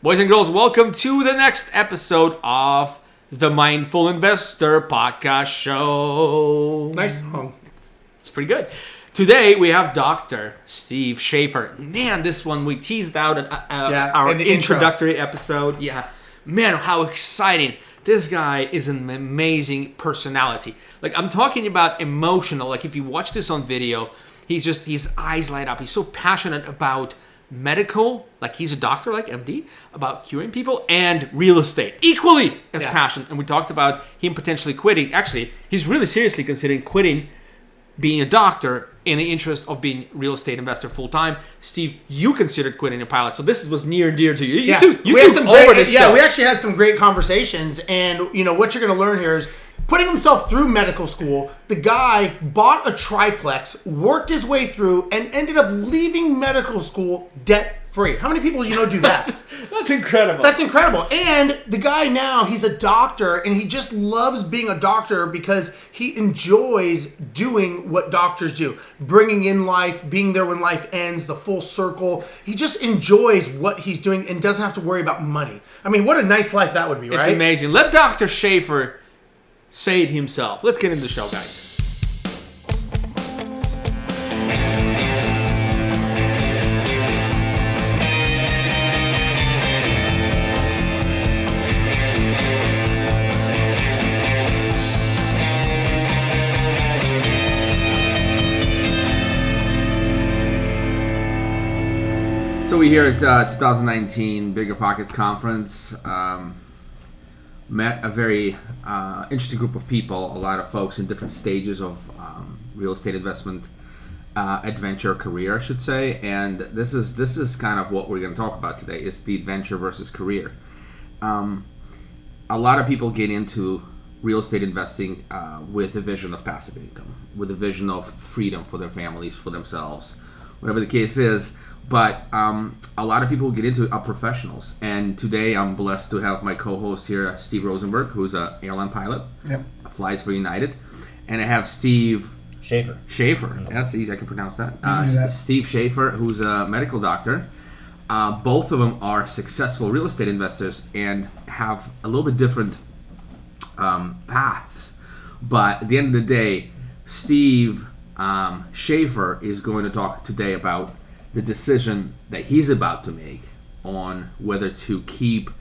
Boys and girls, welcome to the next episode of the Mindful Investor Podcast Show. Nice song. It's pretty good. Today we have Dr. Steve Shaffer. Man, this one we teased out at our introductory episode. Yeah. Man, how exciting. This guy is an amazing personality. Like, I'm talking about emotional. Like, if you watch this on video, his eyes light up. He's so passionate about medical, like he's a doctor, like MD, about curing people, and real estate, equally as passionate. And we talked about him potentially quitting. Actually, he's really seriously considering quitting being a doctor in the interest of being real estate investor full time. Steve, you considered quitting a pilot, so this was near and dear to you. You took over this show. Yeah, we actually had some great conversations, and what you're going to learn here is putting himself through medical school. The guy bought a triplex, worked his way through, and ended up leaving medical school debt-free. How many people do that? That's incredible. That's incredible. And the guy now, he's a doctor, and he just loves being a doctor because he enjoys doing what doctors do. Bringing in life, being there when life ends, the full circle. He just enjoys what he's doing and doesn't have to worry about money. I mean, what a nice life that would be, right? It's amazing. Let Dr. Shaffer say it himself. Let's get into the show, guys. So we're here at 2019 Bigger Pockets Conference. Met a very interesting group of people, a lot of folks in different stages of real estate investment adventure career, I should say. And this is kind of what we're going to talk about today, is the adventure versus career. A lot of people get into real estate investing with a vision of passive income, with a vision of freedom for their families, for themselves, whatever the case is. But a lot of people get into it are professionals. And today I'm blessed to have my co-host here, Steve Rozenberg, who's an airline pilot, flies for United. And I have Steve Shaffer. Mm-hmm. That's easy, I can pronounce that. Steve Shaffer, who's a medical doctor. Both of them are successful real estate investors and have a little bit different paths. But at the end of the day, Steve Shaffer is going to talk today about the decision that he's about to make on whether to keep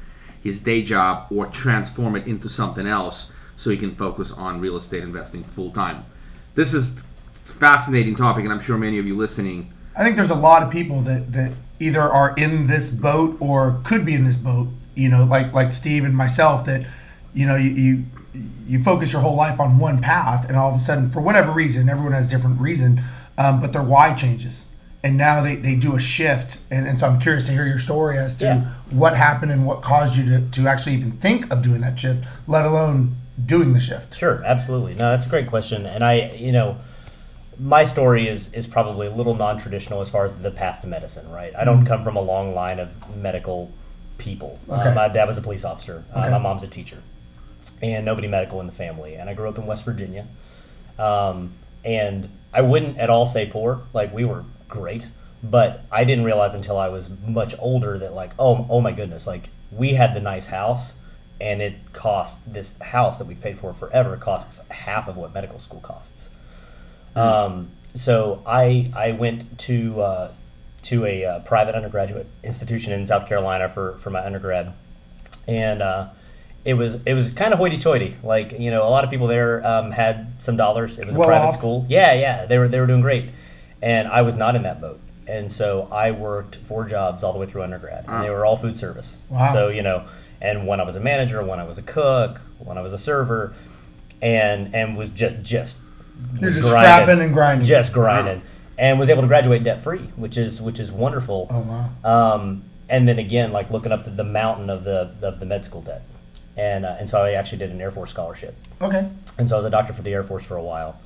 his day job or transform it into something else so he can focus on real estate investing full time. This is a fascinating topic, and I'm sure many of you listening. I think there's a lot of people that either are in this boat or could be in this boat, like Steve and myself, that you focus your whole life on one path, and all of a sudden, for whatever reason, everyone has a different reason, but their why changes. And now they do a shift, and so I'm curious to hear your story as to what happened and what caused you to actually even think of doing that shift, let alone doing the shift. Sure, absolutely. No, that's a great question. And my story is probably a little non-traditional as far as the path to medicine, right? I don't come from a long line of medical people. Okay. My dad was a police officer. Okay. My mom's a teacher. And nobody medical in the family. And I grew up in West Virginia. And I wouldn't at all say poor. Like, we were great, but I didn't realize until I was much older that, like, oh my goodness, like, we had the nice house, and it cost, this house that we've paid for forever costs half of what medical school costs. So I went to a private undergraduate institution in South Carolina for my undergrad, and it was kind of hoity-toity. Like, a lot of people there had some dollars. It was a private school. Yeah, they were doing great. And I was not in that boat. And so I worked 4 jobs all the way through undergrad. And they were all food service. Wow. So, and when I was a manager, when I was a cook, when I was a server, and was just scrapping and grinding. Just grinding. Wow. And was able to graduate debt-free, which is wonderful. Oh, wow. And then again, like, looking up the mountain of the med school debt. And so I actually did an Air Force scholarship. Okay. And so I was a doctor for the Air Force for a while.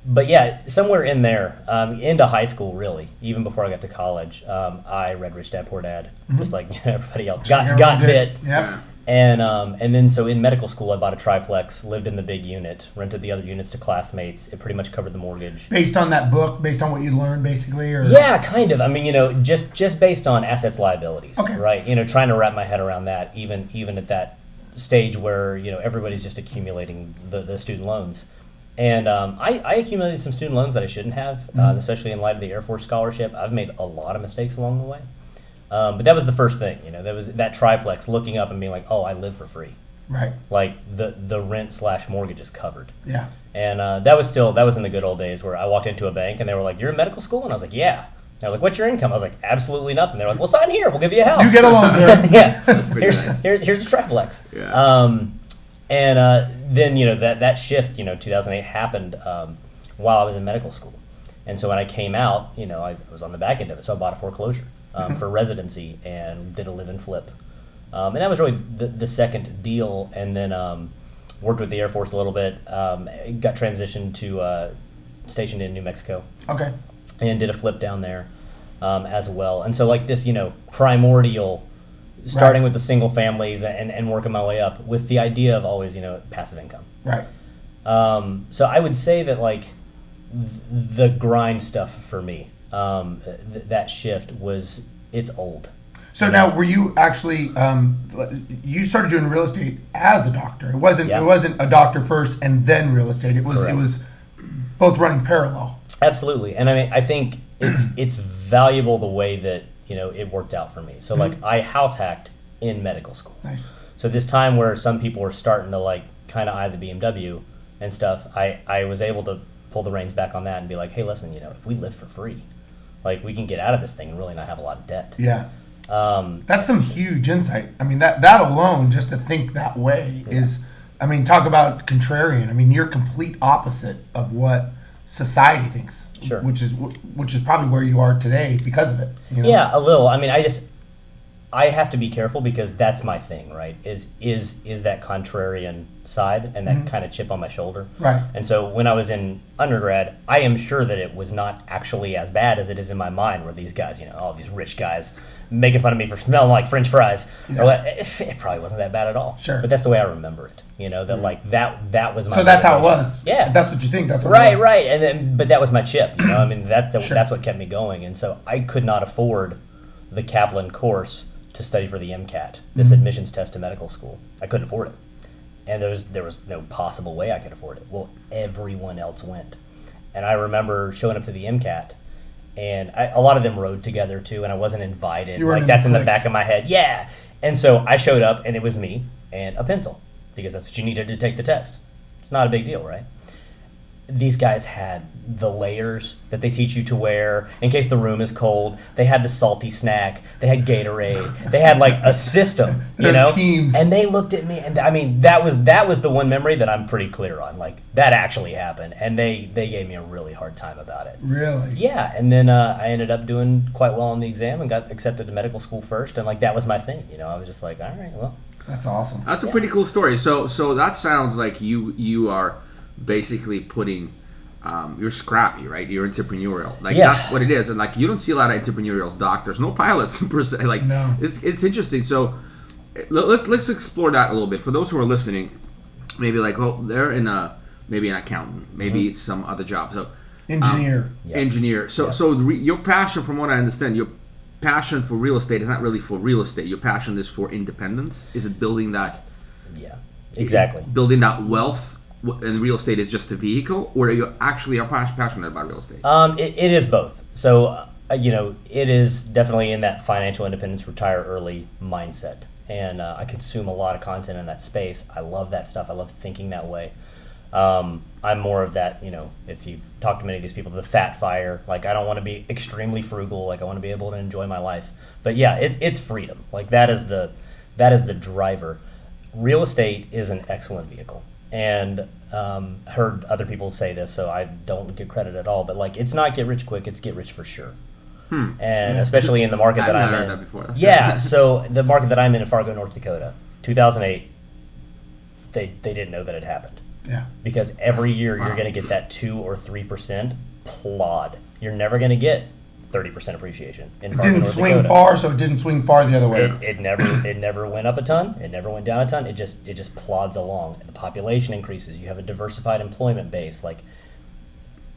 But yeah, somewhere in there, into high school, really, even before I got to college, I read Rich Dad Poor Dad, just like everybody else. Got bit. Yeah. And then so in medical school, I bought a triplex, lived in the big unit, rented the other units to classmates. It pretty much covered the mortgage. Based on that book, based on what you learned, basically, or yeah, kind of. I mean, just based on assets, liabilities, okay. right? Trying to wrap my head around that, even at that stage where everybody's just accumulating the student loans. And I accumulated some student loans that I shouldn't have, especially in light of the Air Force scholarship. I've made a lot of mistakes along the way. But that was the first thing, that was that triplex, looking up and being like, oh, I live for free. Right. Like the rent/mortgage is covered. Yeah. And that was in the good old days where I walked into a bank and they were like, you're in medical school? And I was like, yeah. They're like, what's your income? I was like, absolutely nothing. They're like, well, sign here. We'll give you a house. You get a loan, sir. Yeah. Nice. Here's a triplex. Yeah. And then, that shift, 2008 happened while I was in medical school. And so when I came out, I was on the back end of it. So I bought a foreclosure for residency and did a live and flip. And that was really the second deal. And then worked with the Air Force a little bit. Got transitioned to stationed in New Mexico. Okay. And did a flip down there as well. And so like this, primordial, starting with the single families and working my way up with the idea of always, passive income. Right. So I would say that like the grind stuff for me, that shift it's old. So now, were you actually you started doing real estate as a doctor? It wasn't a doctor first and then real estate. It was Correct. It was both running parallel. Absolutely, and I mean I think it's valuable the way that it worked out for me. So like I house hacked in medical school. Nice. So this time where some people were starting to like kind of eye the BMW and stuff, I was able to pull the reins back on that and be like, hey, listen, if we live for free, like we can get out of this thing and really not have a lot of debt. Yeah. That's some huge insight. I mean, that alone, just to think that way is, I mean, talk about contrarian. I mean, you're complete opposite of what society thinks. Sure. Which is probably where you are today because of it. Yeah, a little. I mean, I have to be careful because that's my thing, right? Is that contrarian side and that kind of chip on my shoulder. Right. And so when I was in undergrad, I am sure that it was not actually as bad as it is in my mind, where these guys, all these rich guys making fun of me for smelling like French fries. Yeah. It probably wasn't that bad at all. Sure. But that's the way I remember it. That like that was my. So that's how it motivation. was. Yeah. That's what you think. That's what right, it was. right. And then, but that was my chip. I mean, that's Sure. that's what kept me going. And so I could not afford the Kaplan course to study for the MCAT, this admissions test to medical school. I couldn't afford it. And there was no possible way I could afford it. Well, everyone else went. And I remember showing up to the MCAT, and a lot of them rode together too, and I wasn't invited. Like that's in the back of my head. Yeah. And so I showed up, and it was me and a pencil, because that's what you needed to take the test. It's not a big deal, right? These guys had the layers that they teach you to wear in case the room is cold. They had the salty snack. They had Gatorade. They had like a system, Teams. And they looked at me, and I mean that was the one memory that I'm pretty clear on. Like that actually happened, and they gave me a really hard time about it. Really? Yeah, and then I ended up doing quite well on the exam and got accepted to medical school first, and like that was my thing. I was just like, all right, well. That's awesome. That's a pretty cool story. So that sounds like you are basically putting you're scrappy, right? You're entrepreneurial. Like that's what it is. And like you don't see a lot of entrepreneurials, doctors, no pilots per se. Like no. It's interesting. So let's explore that a little bit. For those who are listening, maybe like, well, they're in maybe an accountant, maybe it's some other job. So engineer. Engineer. So your passion, from what I understand, your passion for real estate is not really for real estate. Your passion is for independence. Is it building that? Yeah, exactly. Building that wealth, and real estate is just a vehicle, or are you actually passionate about real estate? It is both. So it is definitely in that financial independence, retire early mindset, and I consume a lot of content in that space. I love that stuff. I love thinking that way. I'm more of that, if you've talked to many of these people, the fat fire. Like, I don't want to be extremely frugal. Like, I want to be able to enjoy my life. But yeah, it's freedom. Like, that is the driver. Real estate is an excellent vehicle. And heard other people say this, so I don't get credit at all. But like, it's not get rich quick; it's get rich for sure. And especially in the market that I'm in. I've heard that before. That's yeah, so the market that I'm in Fargo, North Dakota, 2008, they didn't know that it happened. Yeah. Because every year you're going to get that 2 or 3% plod. You're never going to get 30% appreciation. It didn't swing far, so it didn't swing far the other way. It never went up a ton. It never went down a ton. It just plods along. And the population increases. You have a diversified employment base, like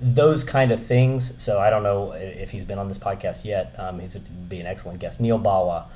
those kind of things. So I don't know if he's been on this podcast yet. He'd be an excellent guest. Neil Bawa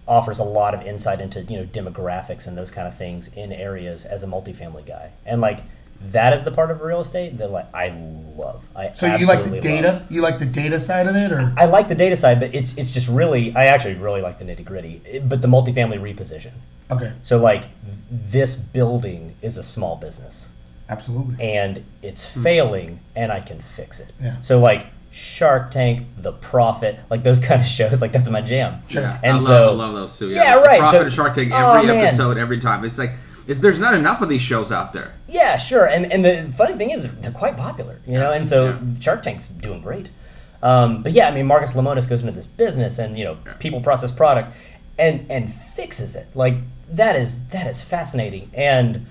offers a lot of insight into demographics and those kind of things in areas as a multifamily guy, and like. That is the part of real estate that I love. So you like the data? Love. You like the data side of it, or? I like the data side, but it's just really I actually really like the nitty gritty. But the multifamily reposition. Okay. So like this building is a small business. Absolutely. And it's failing, and I can fix it. Yeah. So like Shark Tank, The Profit, like those kind of shows, like that's my jam. Sure. Yeah, and I love those too. Yeah, right. The Profit and Shark Tank episode, every time. It's like. There's not enough of these shows out there. Yeah, sure. And the funny thing is they're quite popular, and so Shark Tank's doing great. But yeah, I mean, Marcus Lemonis goes into this business and, people process product and fixes it. Like that is fascinating. And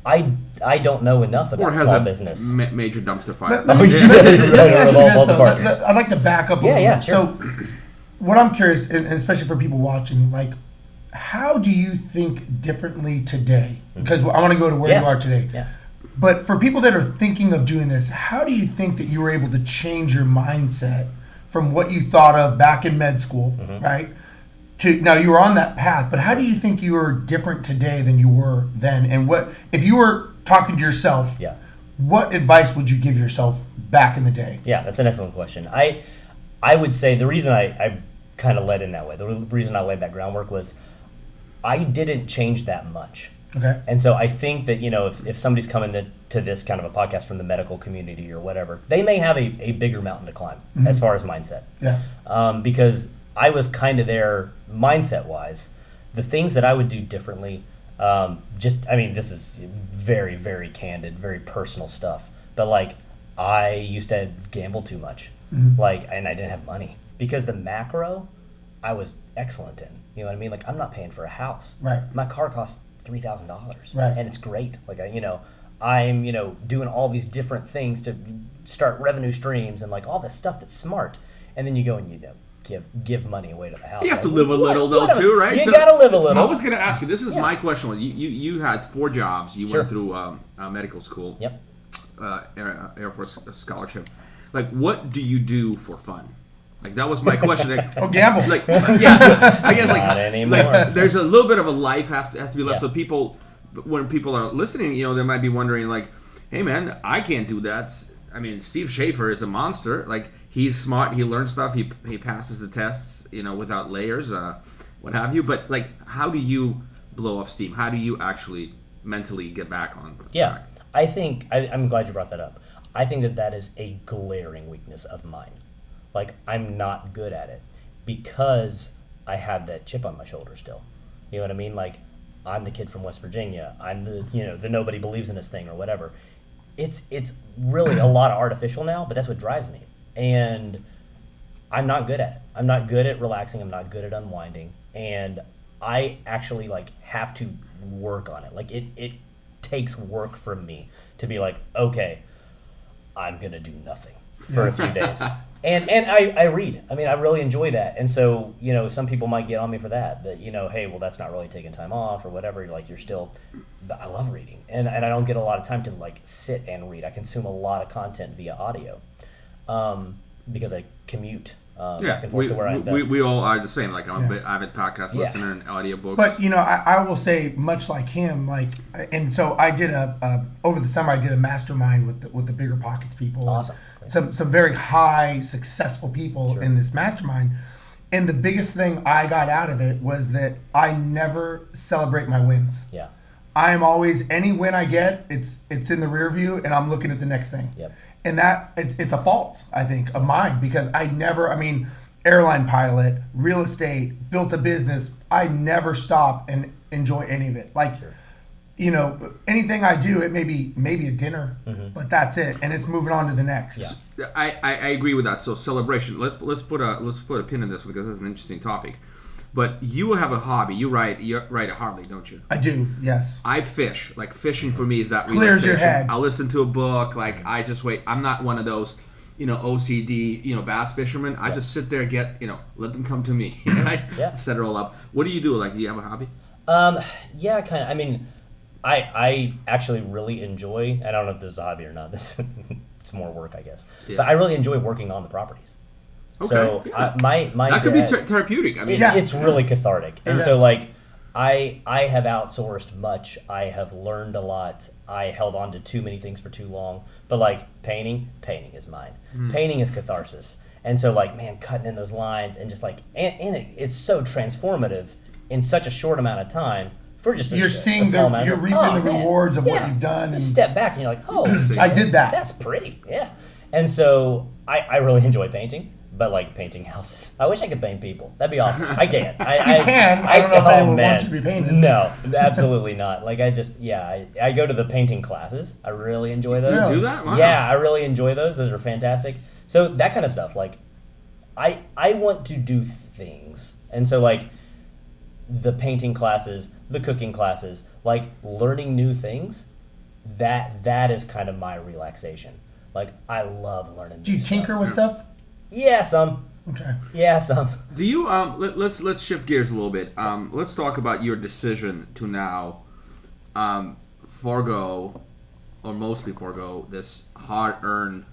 I don't know enough about small business. Major dumpster fire. Let me ask you this, though. I'd like to back up a little bit. Sure. So what I'm curious, and especially for people watching, like, how do you think differently today? Because I want to go to where you are today. Yeah. But for people that are thinking of doing this, how do you think that you were able to change your mindset from what you thought of back in med school, right? To now you were on that path, but how do you think you are different today than you were then? And what if you were talking to yourself? Yeah. What advice would you give yourself back in the day? Yeah, that's an excellent question. I would say the reason I kind of led in that way, the reason I laid that groundwork was I didn't change that much. Okay. And so I think that, if somebody's coming to this kind of a podcast from the medical community or whatever, they may have a bigger mountain to climb as far as mindset. Yeah. Because I was kind of there mindset-wise. The things that I would do differently, this is very, very candid, very personal stuff. But, like, I used to gamble too much. And I didn't have money. Because the macro, I was excellent in. You know what I mean? Like, I'm not paying for a house. Right. My car costs $3,000. Right. And it's great. Like, I'm, doing all these different things to start revenue streams and, like, all this stuff that's smart. And then you go and, give money away to the house. You have to live a little, though, too, right? You got to live a little. I was going to ask you, this is my question. You had 4 jobs. You went through medical school. Yep. Air Force scholarship. Like, what do you do for fun? Like, that was my question. Like, gamble. Like, yeah, I guess Not anymore. there's a little bit of a life has to be left. Yeah. So people, when people are listening, they might be wondering, like, hey man, I can't do that. I mean, Steve Shaffer is a monster. Like, he's smart. He learns stuff. He passes the tests, without layers, what have you. But like, how do you blow off steam? How do you actually mentally get back on track? I think I'm glad you brought that up. I think that is a glaring weakness of mine. Like, I'm not good at it because I have that chip on my shoulder still. You know what I mean? Like, I'm the kid from West Virginia. I'm the nobody believes in this thing or whatever. It's really a lot of artificial now, but that's what drives me. And I'm not good at it. I'm not good at relaxing. I'm not good at unwinding. And I actually, like, have to work on it. Like, it takes work from me to be like, okay, I'm going to do nothing for a few days. And I read. I mean, I really enjoy that. And so, some people might get on me for that, hey, well, that's not really taking time off or whatever. Like, you're still, I love reading. And I don't get a lot of time to, like, sit and read. I consume a lot of content via audio because I commute back and forth to where I invest. We all are the same. Like, I'm an avid podcast listener and audiobooks. But, I will say, much like him, like, and so I did over the summer, I did a mastermind with the Bigger Pockets people. Awesome. Some very high, successful people in this mastermind. And the biggest thing I got out of it was that I never celebrate my wins. Yeah. I am always, any win I get, it's in the rear view, and I'm looking at the next thing. Yep. And that, it's a fault, I think, of mine, because airline pilot, real estate, built a business, I never stop and enjoy any of it. Like, anything I do, it may be a dinner, but that's it, and it's moving on to the next. Yeah. I agree with that. So celebration. Let's put a pin in this because this is an interesting topic. But you have a hobby. You ride a Harley, don't you? I do, yes. I fish. Like, fishing for me is that clears relaxation. your head. I'll listen to a book. Like, I just wait. I'm not one of those, OCD, bass fishermen. I just sit there, let them come to me. Right? Yeah. Set it all up. What do you do? Like, do you have a hobby? Yeah, kind of. I mean, I actually really enjoy, I don't know if this is a hobby or not. It's more work, I guess. Yeah. But I really enjoy working on the properties. Okay. So yeah. My that could be therapeutic. I mean, it's really cathartic. And so, like, I have outsourced much. I have learned a lot. I held on to too many things for too long. But, like, painting is mine. Painting is catharsis. And so, like, man, cutting in those lines and just, like, and it's so transformative in such a short amount of time. For just you're reaping the rewards of what you've done. You step back and you're like, oh, I did that. That's pretty, yeah. And so I really enjoy painting, but like painting houses. I wish I could paint people. That'd be awesome. I can't. You can. I don't know if anyone wants you to be painted. No, absolutely not. Like I go to the painting classes. I really enjoy those. You do that? Wow. Yeah, I really enjoy those. Those are fantastic. So that kind of stuff. Like, I want to do things, and so like the painting classes, the cooking classes, like learning new things, that is kind of my relaxation. Like, I love learning. Do you tinker with stuff? Yeah, some. Okay. Yeah, some. Do you let's shift gears a little bit. Let's talk about your decision to now forego, or mostly forego, this hard-earned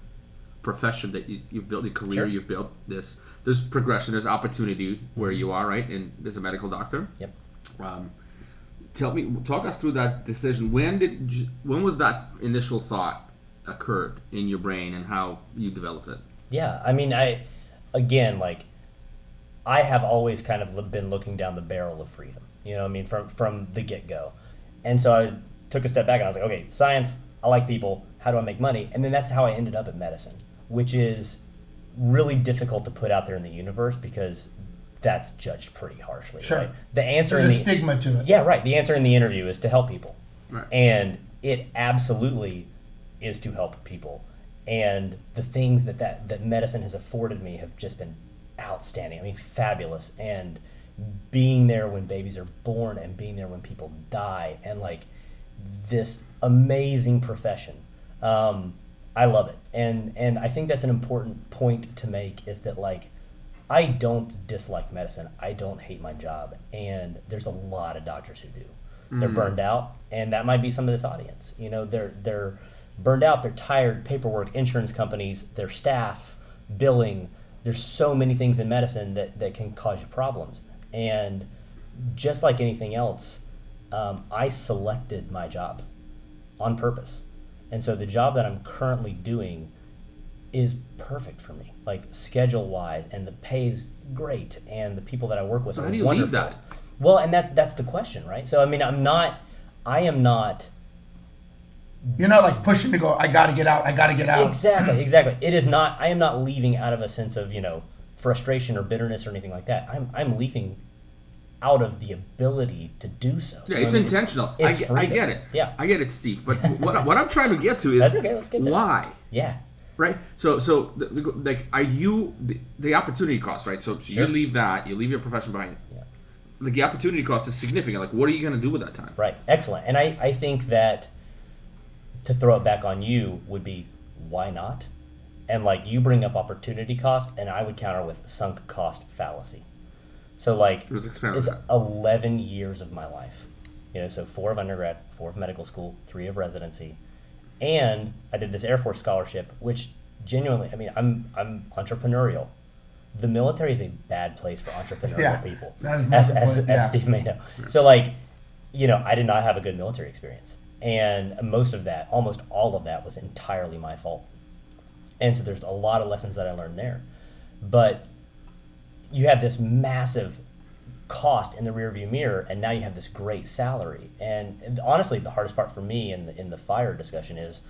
profession that you've built, your career. Sure. You've built this. There's progression. There's opportunity where you are, right? And as a medical doctor. Yep. Talk us through that decision. When was that initial thought occurred in your brain, and how you developed it? Yeah, I mean, I have always kind of been looking down the barrel of freedom. You know what I mean, from the get-go. And so I took a step back and I was like, okay, science, I like people, how do I make money? And then that's how I ended up at medicine, which is really difficult to put out there in the universe because that's judged pretty harshly. Sure. Right? The answer There's a stigma to it. Yeah, right. The answer in the interview is to help people. Right. And it absolutely is to help people. And the things that medicine has afforded me have just been outstanding. I mean, fabulous. And being there when babies are born and being there when people die, and like this amazing profession. I love it. And I think that's an important point to make, is that like, I don't dislike medicine. I don't hate my job. And there's a lot of doctors who do. They're burned out, and that might be some of this audience. You know, they're burned out, they're tired, paperwork, insurance companies, their staff, billing. There's so many things in medicine that can cause you problems. And just like anything else, I selected my job on purpose. And so the job that I'm currently doing is perfect for me, like schedule-wise, and the pay's great, and the people that I work with so are how do you wonderful. leave that? Well, and that's the question, right? So I mean, I am not. You're not like pushing to go, I gotta get out. Exactly. It is not. I am not leaving out of a sense of frustration or bitterness or anything like that. I'm leaving out of the ability to do so. Yeah, it's intentional. It's I get it. Yeah, I get it, Steve. But what I'm trying to get to is that's okay. Let's get there. Why? Yeah. Right. So like, are you the opportunity cost? Right. So Sure. you leave your profession behind. Yeah. Like, the opportunity cost is significant. Like, what are you going to do with that time? Right. Excellent. And I think that to throw it back on you would be, why not? And like, you bring up opportunity cost, and I would counter with sunk cost fallacy. So like, it's 11 years of my life. So 4 of undergrad, 4 of medical school, 3 of residency. And I did this Air Force scholarship, which genuinely, I mean, I'm entrepreneurial. The military is a bad place for entrepreneurial people, that is not as Steve may know. Yeah. So like, I did not have a good military experience. And almost all of that was entirely my fault. And so there's a lot of lessons that I learned there. But you have this massive cost in the rearview mirror, and now you have this great salary. And honestly, the hardest part for me in the FIRE discussion is,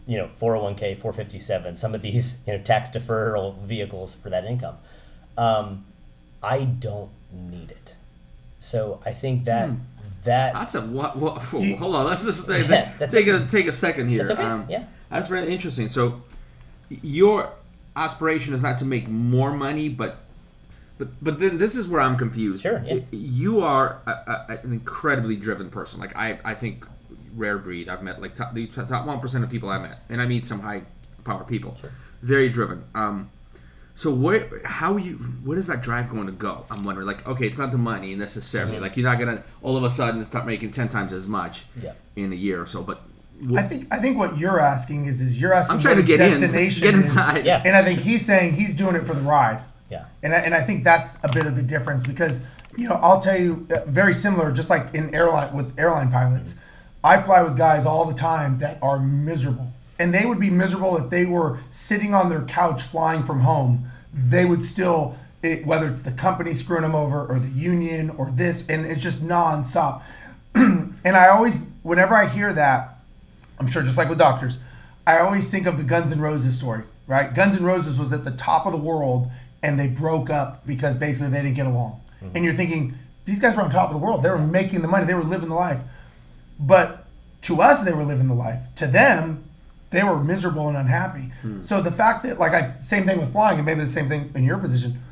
401k, 457, some of these tax deferral vehicles for that income. I don't need it. So I think that's a what hold on, let's just take a second here. That's okay. Yeah, that's really interesting. So your aspiration is not to make more money, but But then this is where I'm confused. Sure. Yeah. You are an incredibly driven person. Like I think rare breed. I've met like top 1% of people I met, and I meet some high power people. Sure. Very driven. So where is that drive going to go? I'm wondering. Like, okay, it's not the money necessarily. Like you're not gonna all of a sudden start making 10 times as much in a year or so. But I think what you're asking is you're asking I'm trying to get destination get inside. Is, and I think he's saying he's doing it for the ride. Yeah. And I think that's a bit of the difference because I'll tell you very similar. Just like in airline pilots, I fly with guys all the time that are miserable. And they would be miserable if they were sitting on their couch flying from home. They would still, whether it's the company screwing them over or the union or this, and it's just nonstop. And I always, whenever I hear that, I'm sure just like with doctors, I always think of the Guns N' Roses story, right? Guns N' Roses was at the top of the world and they broke up because basically they didn't get along. Mm-hmm. And you're thinking, these guys were on top of the world. They were making the money. They were living the life. But to us, they were living the life. To them, they were miserable and unhappy. So the fact that, same thing with flying, and maybe the same thing in your position,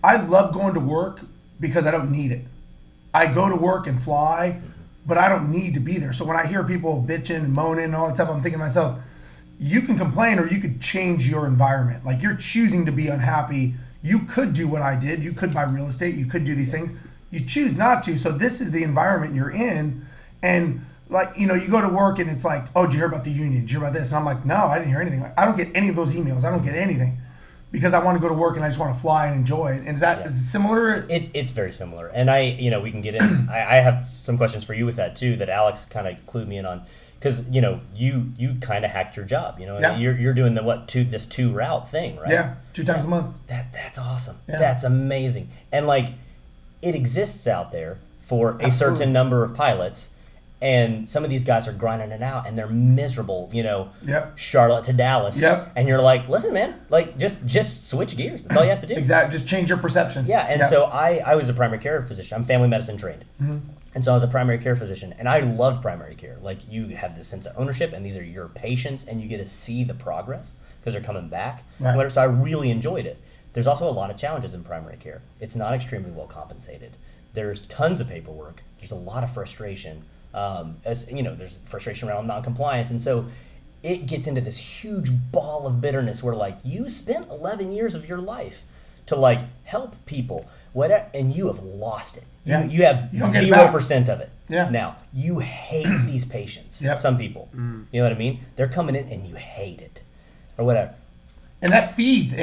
I love going to work because I don't need it. I go to work and fly, but I don't need to be there. So when I hear people bitching and moaning and all that stuff, I'm thinking to myself, you can complain or you could change your environment. Like you're choosing to be unhappy. You could do what I did. You could buy real estate. You could do these things. You choose not to. So this is the environment you're in. And you go to work and it's like, oh, did you hear about the union? Did you hear about this? And I'm like, no, I didn't hear anything. I don't get any of those emails. I don't get anything because I want to go to work and I just want to fly and enjoy it. And is that similar? It's very similar. And we can get in. I have some questions for you with that too that Alex kind of clued me in on. Because you kind of hacked your job. You're doing this 2 route thing, right? Yeah, 2 times a month. That's awesome. Yeah. That's amazing. And it exists out there for a certain number of pilots, and some of these guys are grinding it out, and they're miserable. Charlotte to Dallas. Yep. And you're like, listen, man, just switch gears. That's all you have to do. Exactly. Just change your perception. Yeah. And so I was a primary care physician. I'm family medicine trained. Mm-hmm. And so I was a primary care physician, and I loved primary care. You have this sense of ownership, and these are your patients, and you get to see the progress because they're coming back. Right. So I really enjoyed it. There's also a lot of challenges in primary care. It's not extremely well compensated. There's tons of paperwork. There's a lot of frustration. There's frustration around non-compliance, and so it gets into this huge ball of bitterness where you spent 11 years of your life to help people, whatever, and you have lost it. Yeah. You have 0% of it. Yeah. Now, you hate these patients. Yep. Some people. You know what I mean? They're coming in and you hate it. Or whatever. And that feeds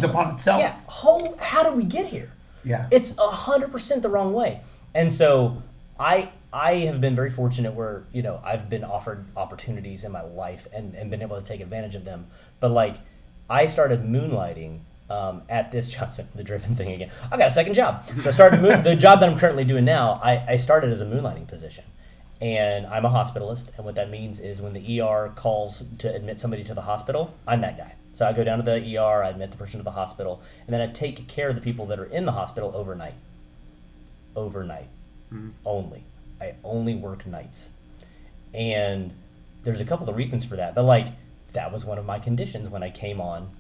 upon itself. Yeah. How did we get here? Yeah. It's 100% the wrong way. And so I have been very fortunate where, I've been offered opportunities in my life and been able to take advantage of them. But I started moonlighting at this job, the driven thing again. I got a second job. So I started the job that I'm currently doing now. I started as a moonlighting position, and I'm a hospitalist. And what that means is when the ER calls to admit somebody to the hospital, I'm that guy. So I go down to the ER, I admit the person to the hospital, and then I take care of the people that are in the hospital overnight. Only. I only work nights, and there's a couple of reasons for that. But that was one of my conditions when I came on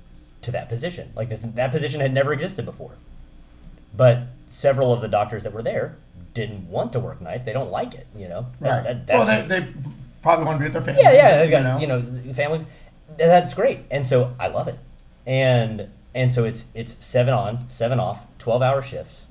to that position. That position had never existed before. But several of the doctors that were there didn't want to work nights. They don't like it, Right. They probably want to be with their families. Yeah, they've got, families. That's great. And so I love it. And so it's 7 on, 7 off, 12-hour shifts.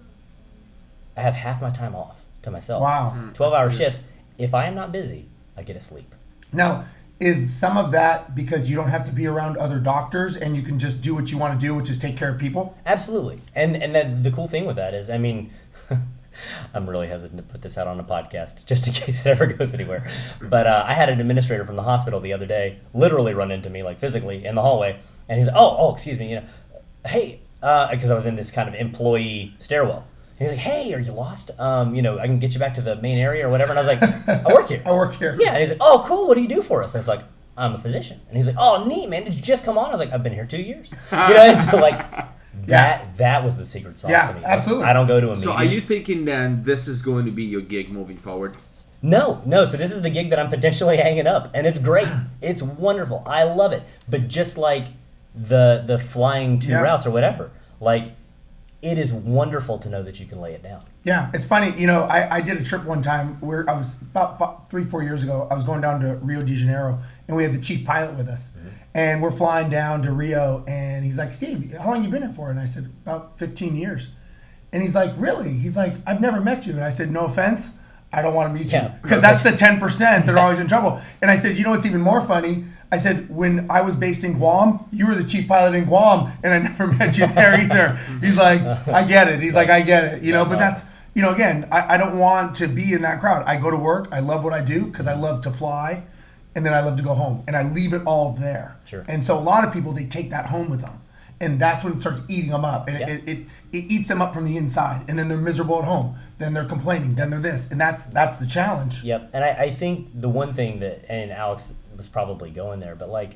I have half my time off to myself. Wow. 12-hour shifts. If I am not busy, I get to sleep. Now, is some of that because you don't have to be around other doctors and you can just do what you want to do, which is take care of people? Absolutely. And the cool thing with that is, I'm really hesitant to put this out on a podcast just in case it ever goes anywhere. But I had an administrator from the hospital the other day literally run into me, physically, in the hallway. And he's like, oh, excuse me, hey, because I was in this kind of employee stairwell. He's like, hey, are you lost? I can get you back to the main area or whatever. And I was like, I work here. I work here. Yeah. And he's like, oh, cool. What do you do for us? And I was like, I'm a physician. And he's like, oh, neat, man. Did you just come on? I was like, I've been here 2 years. And so that was the secret sauce to me. Yeah, absolutely. I don't go to a meeting. So are you thinking then this is going to be your gig moving forward? No. So this is the gig that I'm potentially hanging up. And it's great. It's wonderful. I love it. But just like the flying 2 routes or whatever, it is wonderful to know that you can lay it down. Yeah, it's funny. I did a trip one time where I was about 3-4 years ago. I was going down to Rio de Janeiro, and we had the chief pilot with us. Mm-hmm. And we're flying down to Rio, and he's like, Steve, how long you been here for? And I said, about 15 years. And he's like, really? He's like, I've never met you. And I said, no offense, I don't want to meet you. Because that's the 10% that are always in trouble. And I said, you know what's even more funny? I said, when I was based in Guam, you were the chief pilot in Guam, and I never met you there either. He's like, I get it. He's like, I get it. But that's, again, I don't want to be in that crowd. I go to work. I love what I do because I love to fly, and then I love to go home. And I leave it all there. Sure. And so a lot of people, they take that home with them. And that's when it starts eating them up. And it eats them up from the inside. And then they're miserable at home. Then they're complaining. Then they're this. And that's the challenge. Yep. And I think the one thing that, and Alex was probably going there, but like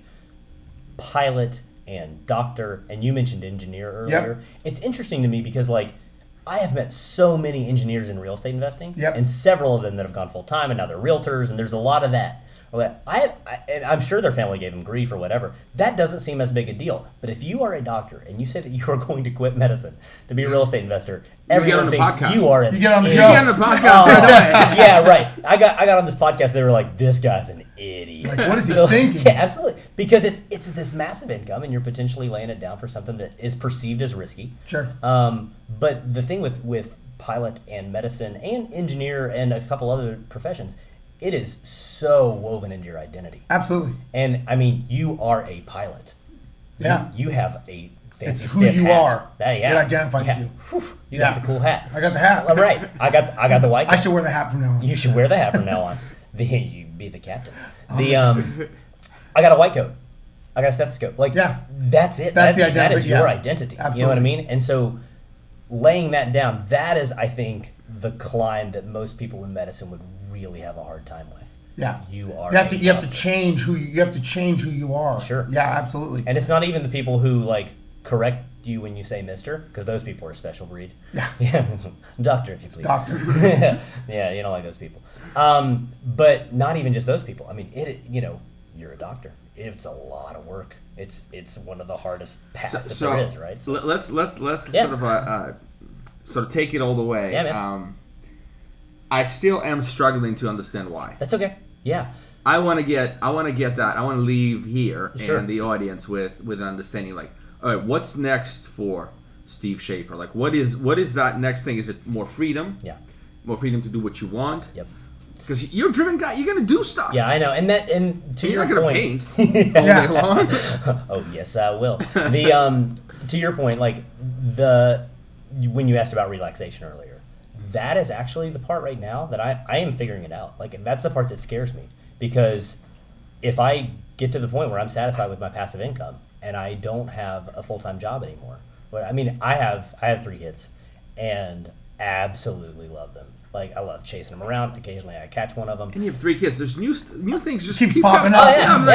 pilot and doctor, and you mentioned engineer earlier. Yep. It's interesting to me because like I have met so many engineers in real estate investing, and several of them that have gone full time and now they're realtors, and there's a lot of that. And I'm sure their family gave them grief or whatever. That doesn't seem as big a deal. But if you are a doctor and you say that you are going to quit medicine to be a real estate investor, everyone thinks you are an You get on the idiot. show. You get on the podcast. Yeah, right. I got on this podcast. They were like, "This guy's an idiot." Like, what is he thinking? Yeah, absolutely. Because it's this massive income, and you're potentially laying it down for something that is perceived as risky. Sure. But the thing with pilot and medicine and engineer and a couple other professions, it is so woven into your identity. Absolutely. And I mean, you are a pilot. Yeah. You have a fancy It's who stiff you hat. are. It identifies you. You got the cool hat. I got the hat. All right. I got the white. I should wear the hat from now on. You should wear the hat from now on. You be the captain. I got a white coat. I got a stethoscope. Like, that's it. That's the identity. That is your identity. Absolutely. You know what I mean? And so laying that down, that is, I think, the climb that most people in medicine would really have a hard time with. Yeah. You are. You have to change who you are. Sure. Yeah, absolutely. And it's not even the people who like correct you when you say mister, because those people are a special breed. Yeah. Doctor, if you please. Doctor. Yeah, you don't like those people. But not even just those people. I mean, you're a doctor. It's a lot of work. It's one of the hardest paths there is, right? So let's sort of take it all the way. Yeah, man. I still am struggling to understand why. That's okay. Yeah. I want to get that. I want to leave here Sure. and the audience with an understanding. Like, all right, what's next for Steve Shaffer? Like, what is that next thing? Is it more freedom? Yeah. More freedom to do what you want? Yep. Because you're a driven guy. You're gonna do stuff. Yeah, I know. And to you're your not gonna point, paint all day long. Oh yes, I will. To your point, like when you asked about relaxation earlier, that is actually the part right now that I am figuring it out. Like, that's the part that scares me, because if I get to the point where I'm satisfied with my passive income and I don't have a full-time job anymore, I mean, I have 3 kids and absolutely love them. Like, I love chasing them around. Occasionally, I catch one of them. And you have 3 kids. There's new things just Keep keep popping up. up.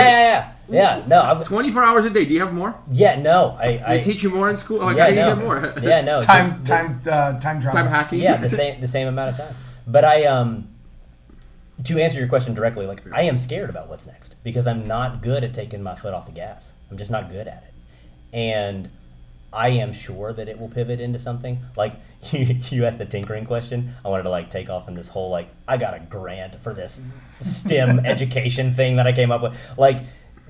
Yeah. No, 24 hours a day. Do you have more? Yeah, no. I teach you more in school. Like, yeah, how do you no. get more? Yeah, no. Time travel. Time hacking. Yeah, the same amount of time. But to answer your question directly, like, I am scared about what's next because I'm not good at taking my foot off the gas. I'm just not good at it. And I am sure that it will pivot into something. Like, you asked the tinkering question. I wanted to, like, take off in this whole, like, I got a grant for this STEM education thing that I came up with. Like,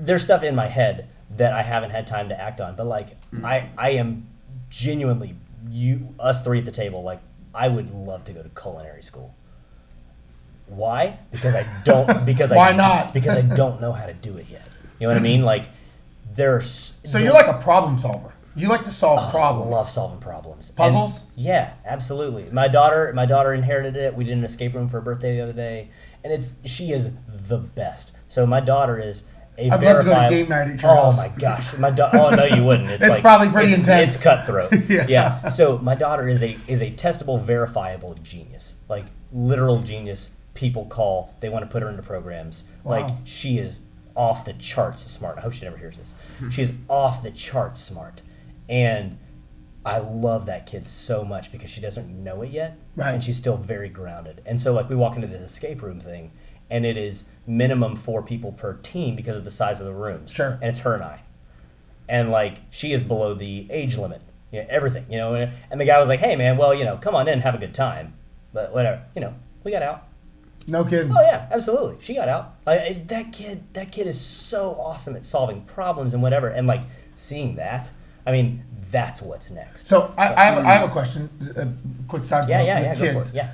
there's stuff in my head that I haven't had time to act on. But, like, I am genuinely, us 3 at the table, like, I would love to go to culinary school. Why? Because I don't. Why not? Because I don't know how to do it yet. You know what I mean? Like, So you're like a problem solver. You like to solve problems. I love solving problems. Puzzles? And yeah, absolutely. My daughter inherited it. We did an escape room for her birthday the other day, and she is the best. So my daughter is a I'd love to go to game night at your Oh house. my gosh, oh no, you wouldn't. It's probably pretty intense. It's cutthroat. Yeah. So my daughter is a testable, verifiable genius, like literal genius. People call. They want to put her into programs. Wow. Like, she is off the charts smart. I hope she never hears this. She is off the charts smart. And I love that kid so much because she doesn't know it yet. Right. And she's still very grounded. And so, like, we walk into this escape room thing, and it is minimum 4 people per team because of the size of the rooms. Sure. And it's her and I. And, like, she is below the age limit Yeah, everything, And the guy was like, hey, man, well, come on in and have a good time. But whatever, we got out. No kidding. Oh, yeah, absolutely. She got out. Like, that kid is so awesome at solving problems and whatever. And, like, seeing that, I mean, that's what's next. So I have a question, a quick side with kids. Go for it. Yeah.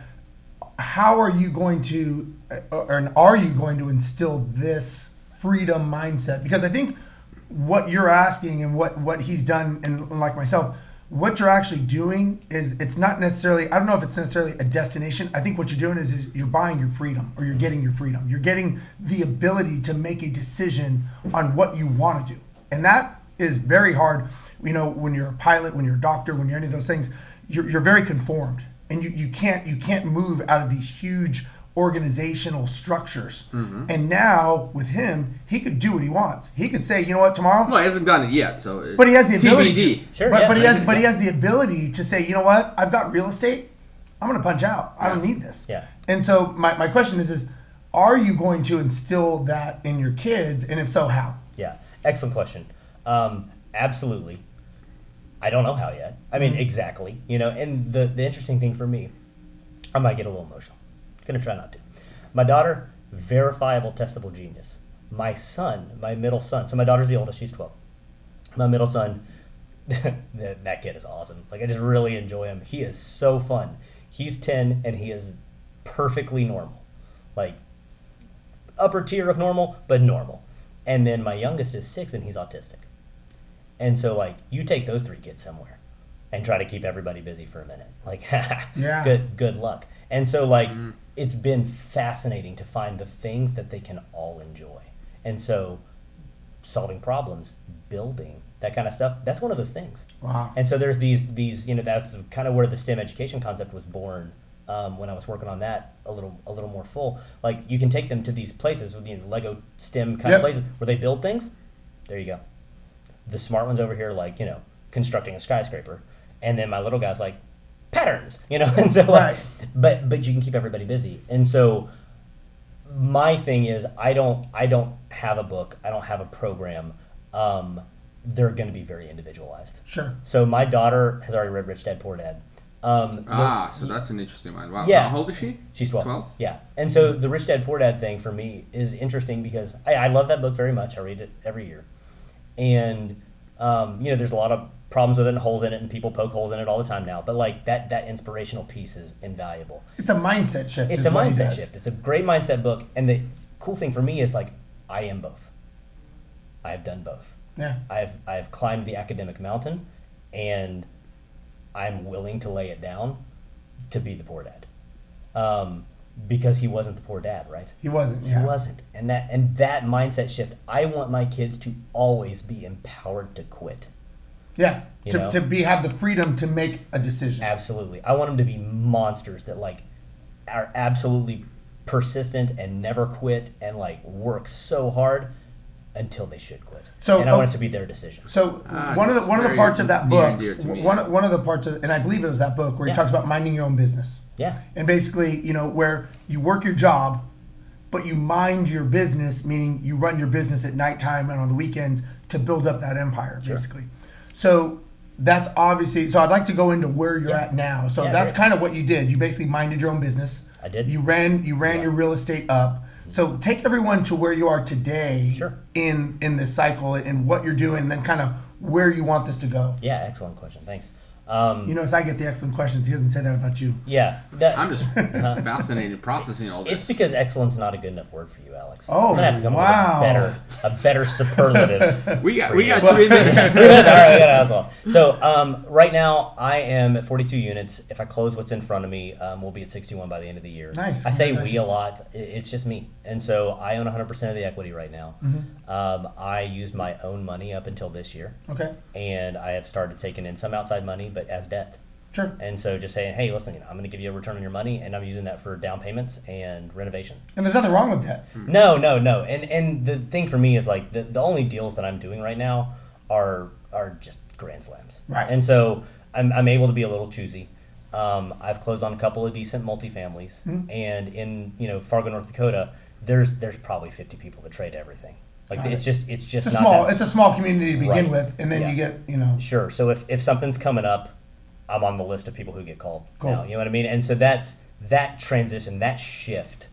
How are you going to, or are you going to instill this freedom mindset? Because I think what you're asking and what he's done, and like myself, what you're actually doing is, it's not necessarily, I don't know if it's necessarily a destination. I think what you're doing is you're buying your freedom, or you're getting your freedom. You're getting the ability to make a decision on what you want to do. And that is very hard. When you're a pilot, when you're a doctor, when you're any of those things, you're very conformed. And you can't move out of these huge organizational structures. Mm-hmm. And now with him, he could do what he wants. He could say, you know what, tomorrow. Well, he hasn't done it yet, so. But he has the ability. TBD. Sure, but he has the ability to say, you know what, I've got real estate. I'm going to punch out. I don't need this. Yeah. And so my question is, are you going to instill that in your kids? And if so, how? Yeah. Excellent question. Absolutely. I don't know how yet. I mean, exactly. And the interesting thing for me, I might get a little emotional. Gonna try not to. My daughter, verifiable, testable genius. My son, my middle son. So my daughter's the oldest. She's 12. My middle son, that kid is awesome. Like, I just really enjoy him. He is so fun. He's 10 and he is perfectly normal. Like, upper tier of normal, but normal. And then my youngest is 6 and he's autistic. And so, like, you take those 3 kids somewhere and try to keep everybody busy for a minute. Like, good luck. And so, like, it's been fascinating to find the things that they can all enjoy. And so, solving problems, building, that kind of stuff, that's one of those things. Wow. And so there's these that's kind of where the STEM education concept was born. When I was working on that a little more full. Like, you can take them to these places with Lego STEM kind of places where they build things. There you go. The smart ones over here, like, constructing a skyscraper, and then my little guy's like, patterns, and so right. But you can keep everybody busy. And so my thing is, I don't have a book, I don't have a program. They're going to be very individualized. Sure. So my daughter has already read Rich Dad Poor Dad. So that's an interesting one. Wow. Yeah. How old is she? She's 12. Yeah. And so the Rich Dad Poor Dad thing for me is interesting because I love that book very much. I read it every year. And, there's a lot of problems with it and holes in it, and people poke holes in it all the time now. But, like, that inspirational piece is invaluable. It's a mindset shift. It's a mindset shift. It's a great mindset book. And the cool thing for me is, like, I am both. I have done both. Yeah. I've climbed the academic mountain, and I'm willing to lay it down to be the poor dad. Because he wasn't the poor dad, right? He wasn't. Yeah. He wasn't. And that mindset shift, I want my kids to always be empowered to quit. Yeah. Have the freedom to make a decision. Absolutely. I want them to be monsters that, like, are absolutely persistent and never quit and, like, work so hard until they should quit. And I want it to be their decision. So one of the parts of that book, one of the parts of, and I believe it was that book where he talks about minding your own business. Yeah. And basically, where you work your job, but you mind your business, meaning you run your business at nighttime and on the weekends to build up that empire, basically. So that's obviously, so I'd like to go into where you're at now. So that's kind of what you did. You basically minded your own business. I did. You ran your real estate up. So take everyone to where you are today in this cycle and what you're doing, and then kind of where you want this to go. Yeah, excellent question. Thanks. As I get the excellent questions, he doesn't say that about you. Yeah. I'm just fascinated processing all this. It's because excellent's not a good enough word for you, Alex. Oh, I'm gonna have to come up with a better superlative. we got 3 minutes. All right, we got to asshole. So right now I am at 42 units. If I close what's in front of me, we'll be at 61 by the end of the year. Nice. I say we a lot. It's just me, and so I own 100% of the equity right now. Mm-hmm. I used my own money up until this year. Okay. And I have started taking in some outside money, but as debt. Sure. And so just saying, hey, listen, I'm going to give you a return on your money, and I'm using that for down payments and renovation. And there's nothing wrong with that. No. And the thing for me is, like, the only deals that I'm doing right now are just grand slams. Right. And so I'm able to be a little choosy. I've closed on a couple of decent multifamilies, and in Fargo, North Dakota, there's probably 50 people that trade everything. Like it's just it's not small. that, It's a small community to begin Right. with, and then Yeah. you get, you know. Sure. So if something's coming up, I'm on the list of people who get called. Cool. Now, you know what I mean? And so that transition, that shift,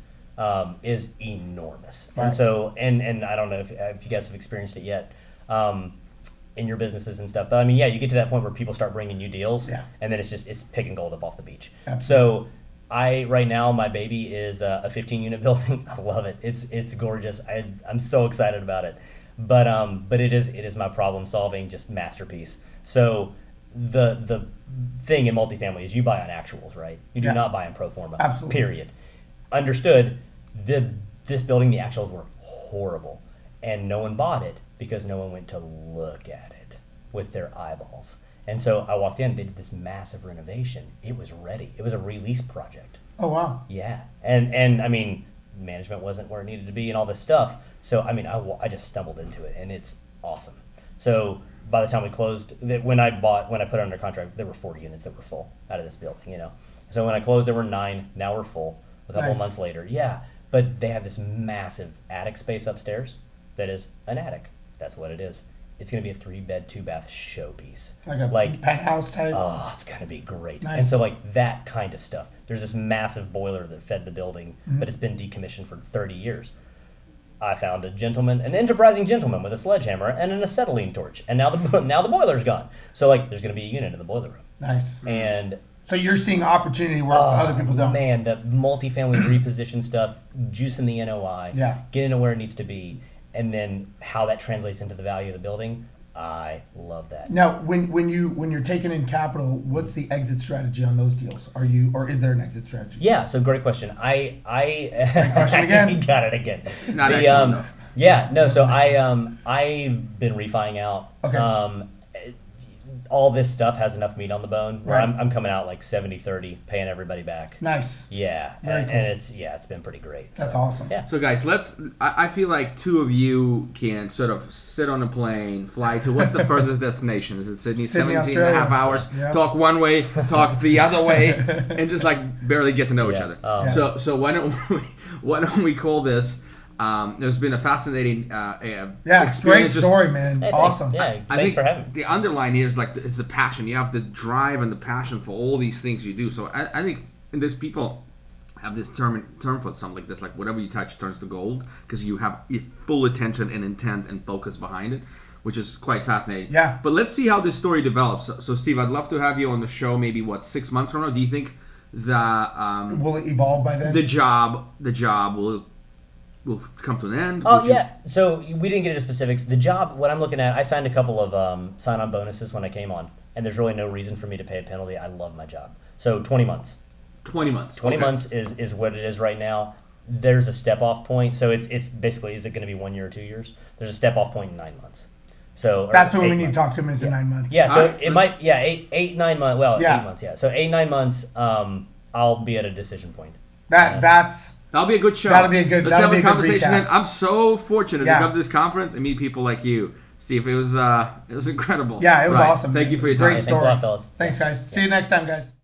is enormous. Right. And so and I don't know if you guys have experienced it yet. In your businesses and stuff, but I mean, yeah, you get to that point where people start bringing you deals, Yeah. and then it's picking gold up off the beach. Absolutely. So right now my baby is a 15-unit building. I love it. It's gorgeous. I'm so excited about it. But it is my problem solving just masterpiece. So the thing in multifamily is you buy on actuals, right? You do Yeah. not buy on pro forma. Absolutely. Period. Understood. This building, the actuals were horrible, and no one bought it because no one went to look at it with their eyeballs. And so I walked in, they did this massive renovation. It was ready. It was a release project. Oh wow. Yeah. And I mean, management wasn't where it needed to be and all this stuff. So, I mean, I just stumbled into it, and it's awesome. So by the time we closed, when I put it under contract, there were 40 units that were full out of this building, you know. So when I closed, there were 9. Now we're full a couple Nice. months later. Yeah. But they have this massive attic space upstairs that is an attic. That's what it is. It's going to be a 3-bed, 2-bath showpiece. Like a penthouse type. Oh, it's going to be great. Nice. And so, like, that kind of stuff. There's this massive boiler that fed the building, but it's been decommissioned for 30 years. I found an enterprising gentleman with a sledgehammer and an acetylene torch, and now the boiler's gone. So, like, there's going to be a unit in the boiler room. Nice. And So you're seeing opportunity where other people don't. man, the multifamily reposition stuff, juicing the NOI, Yeah. getting it where it needs to be, and then how that translates into the value of the building. I love that. Now, when you're taking in capital, what's the exit strategy on those deals? Or is there an exit strategy? Yeah, so great question. question again. You got it again. Not excellent, though. Yeah, no. So I've been refining out. Okay. All this stuff has enough meat on the bone where Right. I'm coming out like 70-30, paying everybody back. Nice. Yeah, Very cool. and it's been pretty great. That's so, awesome. Yeah. So guys, I feel like two of you can sort of sit on a plane, fly to, what's the furthest destination? Is it Sydney? Sydney, 17 and a half Australia. hours. Yeah. Talk one way, talk the other way, and just like barely get to know each Yeah. other. Oh. So why don't we call this? There's been a fascinating Yeah, experience. great just- story, man. Hey, thanks. Awesome. Yeah, I thanks think for having me. the underline here is is the passion. You have the drive and the passion for all these things you do. So I think there's people have this term for something like this, like whatever you touch turns to gold, because you have full attention and intent and focus behind it, which is quite fascinating. Yeah. But let's see how this story develops. So Steve, I'd love to have you on the show. Maybe 6 months from now? Do you think the Will it evolve by then? the job will come to an end? Oh Would you- yeah. So we didn't get into specifics. The job, what I'm looking at, I signed a couple of sign-on bonuses when I came on, and there's really no reason for me to pay a penalty. I love my job. So 20 months. 20 months. 20 Okay. months is what it is right now. There's a step-off point. So it's basically, is it going to be 1 year or 2 years? There's a step-off point in 9 months. So That's or when we 8 need to months. talk to him is in 9 months. Yeah, so Alright, it let's- might, 8, 9 months. Well, Yeah. 8 months, yeah. So 8, 9 months, I'll be at a decision point. That's That'll be a good show. That'll be a good- Let's that'll have be a a good conversation. recap. And I'm so fortunate Yeah. to come to this conference and meet people like you, Steve. It was incredible. yeah, it was Right. awesome. Thank man. you for your Great time. story. Thanks a lot, fellas. Thanks, guys. See you next time, guys.